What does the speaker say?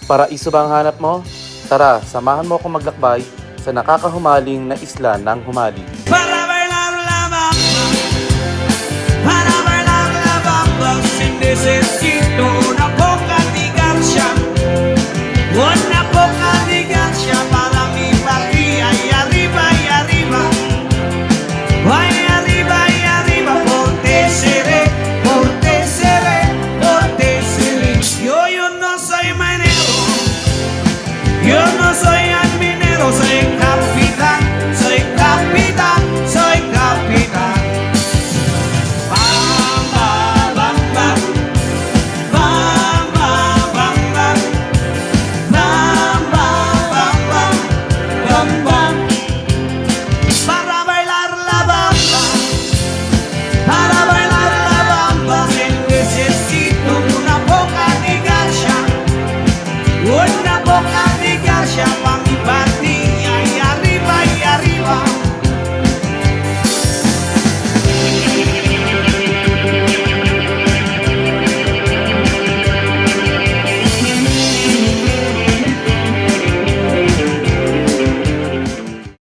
Paraiso ba ang hanap mo? Tara, samahan mo akong maglakbay sa nakakahumaling na isla ng Humali. Para bailar la bamba, para bailar la bamba, si necesito una poca distancia para mi partida y arriba, y arriba, por te seré, por te seré, por te seré. Yo no soy minero, yo no soy minero, soy capitán, soy capitán, soy capitán. Bamba, bamba, bamba, bamba, bamba, bamba, bamba. Para bailar la bamba, para bailar la bamba, necesito una boca de gacha para mi